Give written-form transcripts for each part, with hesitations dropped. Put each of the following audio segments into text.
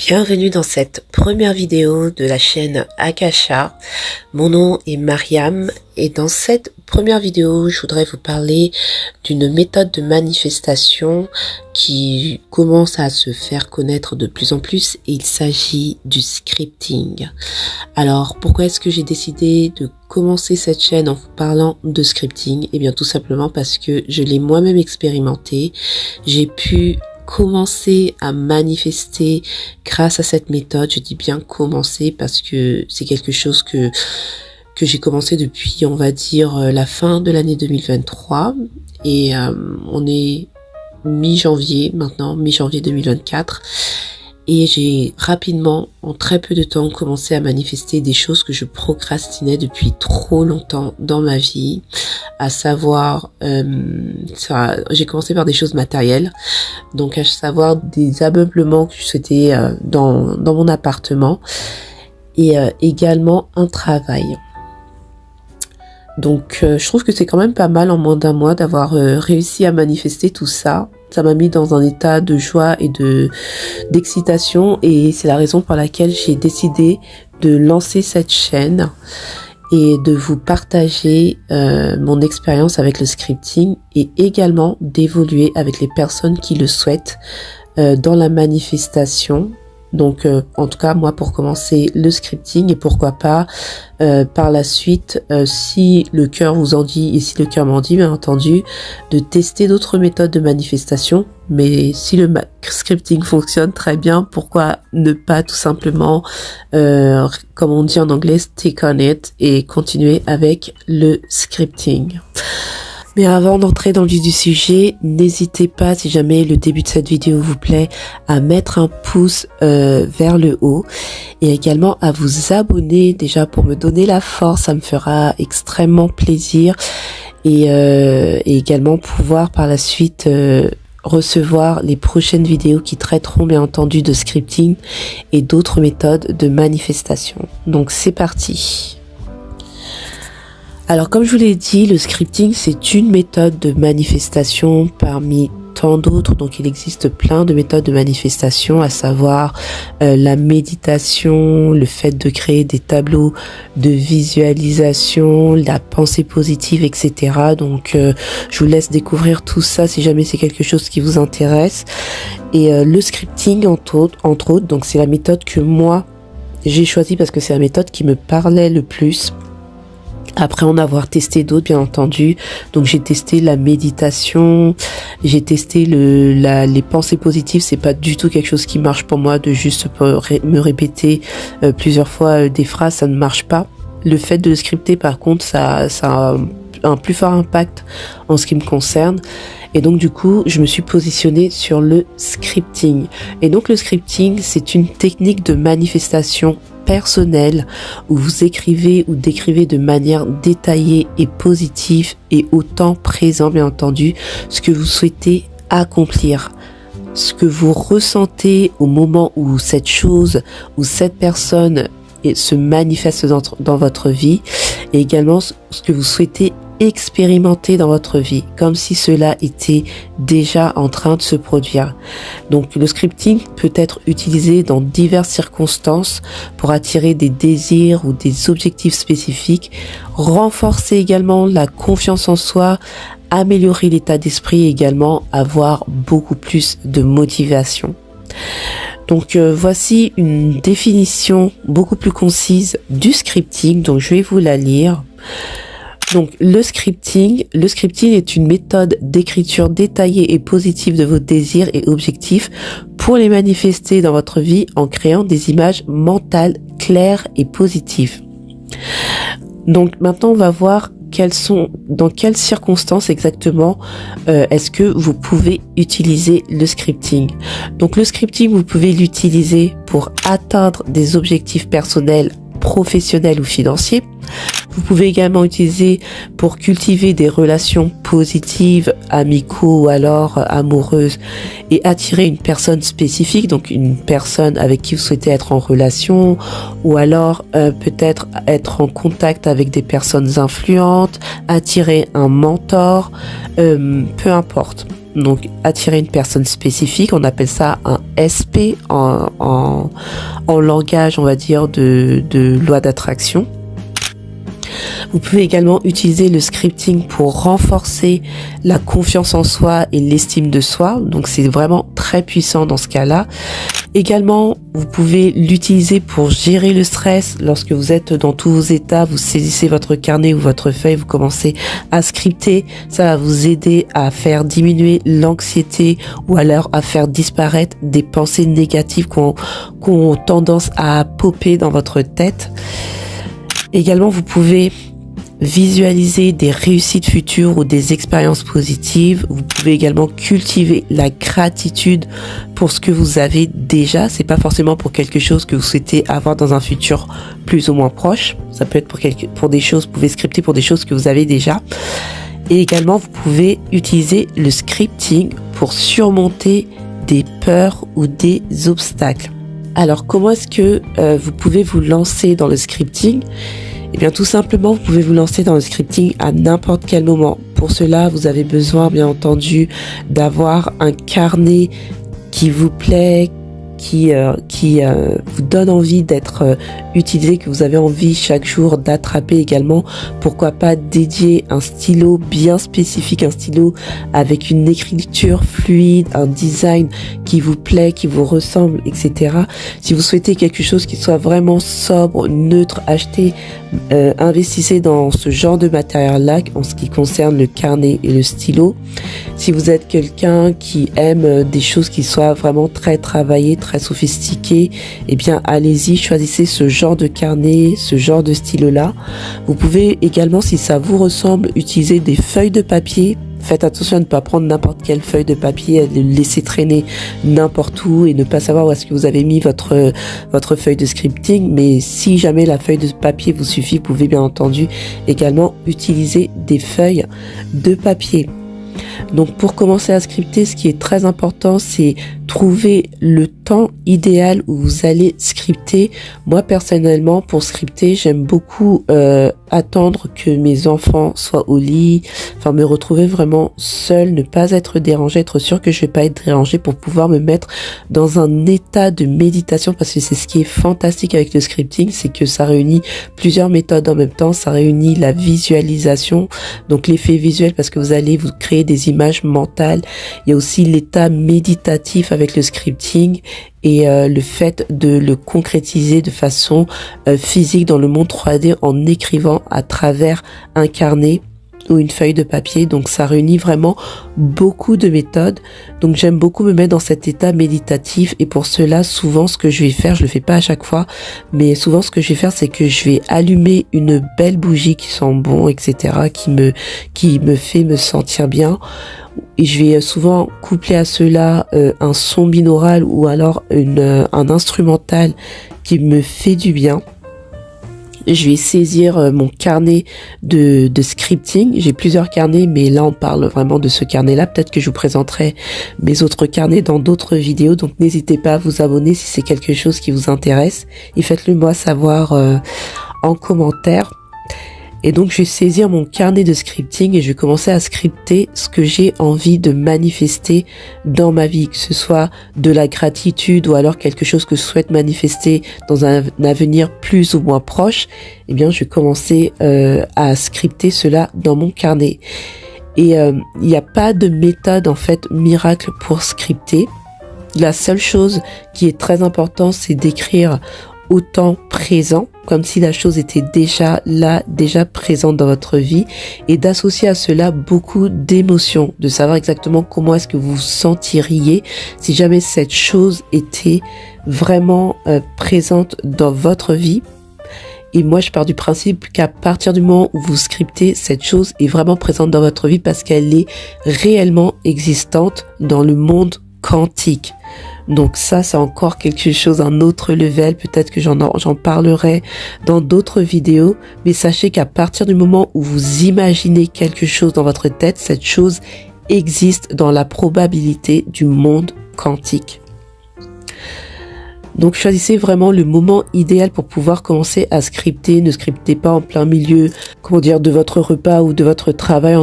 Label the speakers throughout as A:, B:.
A: Bienvenue dans cette première vidéo de la chaîne Akasha. Mon nom est Mariam et dans cette première vidéo, je voudrais vous parler d'une méthode de manifestation qui commence à se faire connaître de plus en plus et il s'agit du scripting. Alors, pourquoi est-ce que j'ai décidé de commencer cette chaîne en vous parlant de scripting? Eh bien, tout simplement parce que je l'ai moi-même expérimenté. J'ai pu commencer à manifester grâce à cette méthode. Je dis bien commencer parce que c'est quelque chose que j'ai commencé depuis, on va dire, la fin de l'année 2023 et on est mi-janvier maintenant, mi-janvier 2024 et j'ai rapidement, en très peu de temps, commencé à manifester des choses que je procrastinais depuis trop longtemps dans ma vie, à savoir, j'ai commencé par des choses matérielles, donc à savoir des ameublements que je souhaitais dans mon appartement et également un travail. Donc je trouve que c'est quand même pas mal en moins d'un mois d'avoir réussi à manifester tout ça. Ça m'a mis dans un état de joie et d'excitation et c'est la raison pour laquelle j'ai décidé de lancer cette chaîne et de vous partager mon expérience avec le scripting et également d'évoluer avec les personnes qui le souhaitent dans la manifestation. Donc en tout cas moi pour commencer le scripting et pourquoi pas par la suite si le cœur vous en dit et si le cœur m'en dit bien entendu de tester d'autres méthodes de manifestation, mais si le scripting fonctionne très bien, pourquoi ne pas tout simplement comme on dit en anglais stick on it et continuer avec le scripting. Mais avant d'entrer dans le vif du sujet, n'hésitez pas, si jamais le début de cette vidéo vous plaît, à mettre un pouce vers le haut et également à vous abonner déjà pour me donner la force, ça me fera extrêmement plaisir et également pouvoir par la suite recevoir les prochaines vidéos qui traiteront bien entendu de scripting et d'autres méthodes de manifestation. Donc c'est parti. Alors comme je vous l'ai dit, le scripting c'est une méthode de manifestation parmi tant d'autres, donc il existe plein de méthodes de manifestation, à savoir la méditation, le fait de créer des tableaux de visualisation, la pensée positive, etc. Donc je vous laisse découvrir tout ça si jamais c'est quelque chose qui vous intéresse. Et le scripting entre autres, donc c'est la méthode que moi j'ai choisie parce que c'est la méthode qui me parlait le plus. Après en avoir testé d'autres bien entendu, donc j'ai testé la méditation, j'ai testé les pensées positives, c'est pas du tout quelque chose qui marche pour moi de juste me répéter plusieurs fois des phrases, ça ne marche pas. Le fait de scripter par contre ça a un plus fort impact en ce qui me concerne. Et donc du coup, je me suis positionnée sur le scripting. Et donc le scripting, c'est une technique de manifestation personnelle où vous écrivez ou décrivez de manière détaillée et positive et au temps présent bien entendu ce que vous souhaitez accomplir, ce que vous ressentez au moment où cette chose ou cette personne se manifeste dans votre vie et également ce que vous souhaitez expérimenter dans votre vie, comme si cela était déjà en train de se produire. Donc le scripting peut être utilisé dans diverses circonstances pour attirer des désirs ou des objectifs spécifiques, renforcer également la confiance en soi, améliorer l'état d'esprit et également avoir beaucoup plus de motivation. Donc voici une définition beaucoup plus concise du scripting, donc je vais vous la lire. Donc le scripting est une méthode d'écriture détaillée et positive de vos désirs et objectifs pour les manifester dans votre vie en créant des images mentales claires et positives. Donc maintenant on va voir dans quelles circonstances exactement est-ce que vous pouvez utiliser le scripting. Donc le scripting, vous pouvez l'utiliser pour atteindre des objectifs personnels, professionnels ou financiers. Vous pouvez également utiliser pour cultiver des relations positives, amicaux ou alors amoureuses et attirer une personne spécifique, donc une personne avec qui vous souhaitez être en relation ou alors peut-être être en contact avec des personnes influentes, attirer un mentor, peu importe. donc attirer une personne spécifique. On appelle ça un SP en langage, on va dire, de loi d'attraction. Vous pouvez également utiliser le scripting pour renforcer la confiance en soi et l'estime de soi. Donc c'est vraiment très puissant dans ce cas-là. Également, vous pouvez l'utiliser pour gérer le stress. Lorsque vous êtes dans tous vos états, vous saisissez votre carnet ou votre feuille, vous commencez à scripter. Ça va vous aider à faire diminuer l'anxiété ou alors à faire disparaître des pensées négatives qui ont tendance à popper dans votre tête. Également, vous pouvez visualiser des réussites futures ou des expériences positives. Vous pouvez également cultiver la gratitude pour ce que vous avez déjà. C'est pas forcément pour quelque chose que vous souhaitez avoir dans un futur plus ou moins proche. Ça peut être pour des choses, vous pouvez scripter pour des choses que vous avez déjà. Et également, vous pouvez utiliser le scripting pour surmonter des peurs ou des obstacles. Alors, comment est-ce que vous pouvez vous lancer dans le scripting ? Eh bien, tout simplement, vous pouvez vous lancer dans le scripting à n'importe quel moment. Pour cela, vous avez besoin, bien entendu, d'avoir un carnet qui vous plaît, qui vous donne envie d'être utilisé, que vous avez envie chaque jour d'attraper également. Pourquoi pas dédier un stylo bien spécifique, un stylo avec une écriture fluide, un design qui vous plaît, qui vous ressemble, etc. Si vous souhaitez quelque chose qui soit vraiment sobre, neutre, investissez dans ce genre de matériel-là en ce qui concerne le carnet et le stylo. Si vous êtes quelqu'un qui aime des choses qui soient vraiment très travaillées, très sophistiquées, eh bien allez-y, choisissez ce genre de carnet, ce genre de stylo-là. Vous pouvez également, si ça vous ressemble, utiliser des feuilles de papier. Faites attention à ne pas prendre n'importe quelle feuille de papier, à le laisser traîner n'importe où et ne pas savoir où est-ce que vous avez mis votre feuille de scripting. Mais si jamais la feuille de papier vous suffit, vous pouvez bien entendu également utiliser des feuilles de papier. Donc pour commencer à scripter, ce qui est très important, c'est trouver le temps idéal où vous allez scripter. Moi personnellement, pour scripter, j'aime beaucoup attendre que mes enfants soient au lit, enfin me retrouver vraiment seule, ne pas être dérangée, être sûr que je vais pas être dérangée pour pouvoir me mettre dans un état de méditation, parce que c'est ce qui est fantastique avec le scripting, c'est que ça réunit plusieurs méthodes en même temps. Ça réunit la visualisation, donc l'effet visuel, parce que vous allez vous créer des images mentales. Il y a aussi l'état méditatif avec le scripting et le fait de le concrétiser de façon physique dans le monde 3D en écrivant à travers un carnet ou une feuille de papier. Donc ça réunit vraiment beaucoup de méthodes. Donc j'aime beaucoup me mettre dans cet état méditatif, et pour cela, souvent ce que je vais faire, je le fais pas à chaque fois, mais souvent ce que je vais faire, c'est que je vais allumer une belle bougie qui sent bon, etc., qui me fait me sentir bien. Et je vais souvent coupler à cela un son binaural ou alors un instrumental qui me fait du bien. Je vais saisir mon carnet de scripting. J'ai plusieurs carnets, mais là on parle vraiment de ce carnet-là. Peut-être que je vous présenterai mes autres carnets dans d'autres vidéos. Donc n'hésitez pas à vous abonner si c'est quelque chose qui vous intéresse. Et faites-le moi savoir en commentaire. Et donc je vais saisir mon carnet de scripting et je vais commencer à scripter ce que j'ai envie de manifester dans ma vie, que ce soit de la gratitude ou alors quelque chose que je souhaite manifester dans un avenir plus ou moins proche. Eh bien je vais commencer à scripter cela dans mon carnet. Et il n'y a pas de méthode en fait miracle pour scripter. La seule chose qui est très importante, c'est d'écrire au temps présent, comme si la chose était déjà là, déjà présente dans votre vie, et d'associer à cela beaucoup d'émotions, de savoir exactement comment est-ce que vous vous sentiriez si jamais cette chose était vraiment présente dans votre vie. Et moi, je pars du principe qu'à partir du moment où vous scriptez, cette chose est vraiment présente dans votre vie parce qu'elle est réellement existante dans le monde quantique. Donc ça, c'est encore quelque chose, un autre level. Peut-être que j'en parlerai dans d'autres vidéos. Mais sachez qu'à partir du moment où vous imaginez quelque chose dans votre tête, cette chose existe dans la probabilité du monde quantique. Donc choisissez vraiment le moment idéal pour pouvoir commencer à scripter. Ne scriptez pas en plein milieu, de votre repas ou de votre travail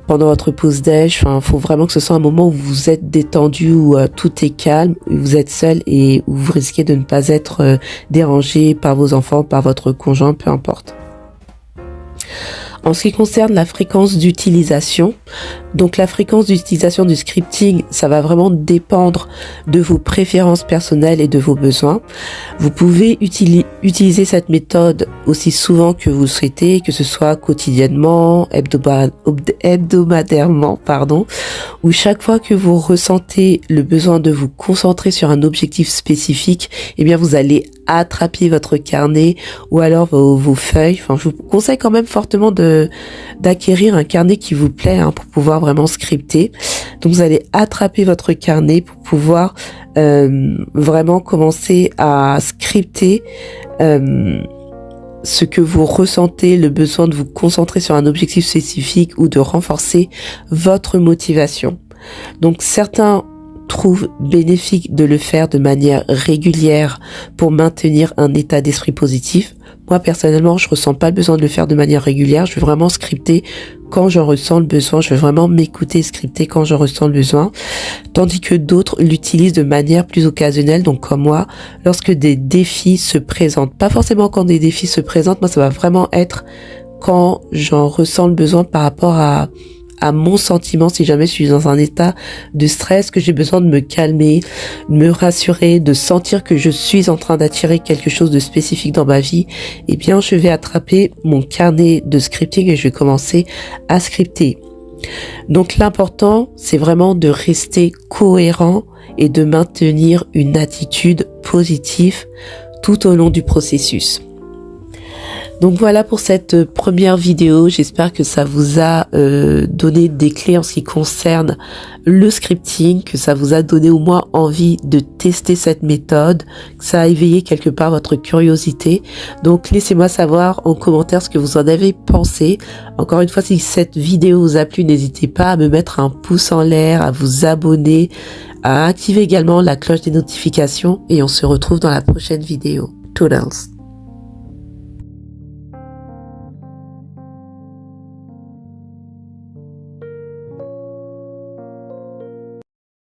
A: pendant votre pause déj. Enfin, faut vraiment que ce soit un moment où vous êtes détendu, où tout est calme, où vous êtes seul et où vous risquez de ne pas être dérangé par vos enfants, par votre conjoint, peu importe. En ce qui concerne la fréquence d'utilisation, donc la fréquence d'utilisation du scripting, ça va vraiment dépendre de vos préférences personnelles et de vos besoins. Vous pouvez utiliser cette méthode aussi souvent que vous le souhaitez, que ce soit quotidiennement, hebdomadairement, ou chaque fois que vous ressentez le besoin de vous concentrer sur un objectif spécifique, eh bien vous allez attraper votre carnet ou alors vos feuilles. Enfin, je vous conseille quand même fortement d'acquérir un carnet qui vous plaît pour pouvoir vraiment scripter. Donc vous allez attraper votre carnet pour pouvoir vraiment commencer à scripter ce que vous ressentez, le besoin de vous concentrer sur un objectif spécifique ou de renforcer votre motivation. Donc certains trouvent bénéfique de le faire de manière régulière pour maintenir un état d'esprit positif. Moi, personnellement, je ressens pas le besoin de le faire de manière régulière. Je veux vraiment scripter quand j'en ressens le besoin. Je veux vraiment m'écouter et scripter quand j'en ressens le besoin. Tandis que d'autres l'utilisent de manière plus occasionnelle, donc comme moi, lorsque des défis se présentent. Pas forcément quand des défis se présentent. Moi, ça va vraiment être quand j'en ressens le besoin par rapport à mon sentiment, si jamais je suis dans un état de stress, que j'ai besoin de me calmer, de me rassurer, de sentir que je suis en train d'attirer quelque chose de spécifique dans ma vie, eh bien, je vais attraper mon carnet de scripting et je vais commencer à scripter. Donc, l'important, c'est vraiment de rester cohérent et de maintenir une attitude positive tout au long du processus. Donc voilà pour cette première vidéo, j'espère que ça vous a donné des clés en ce qui concerne le scripting, que ça vous a donné au moins envie de tester cette méthode, que ça a éveillé quelque part votre curiosité. Donc laissez-moi savoir en commentaire ce que vous en avez pensé. Encore une fois, si cette vidéo vous a plu, n'hésitez pas à me mettre un pouce en l'air, à vous abonner, à activer également la cloche des notifications et on se retrouve dans la prochaine vidéo. Toodles!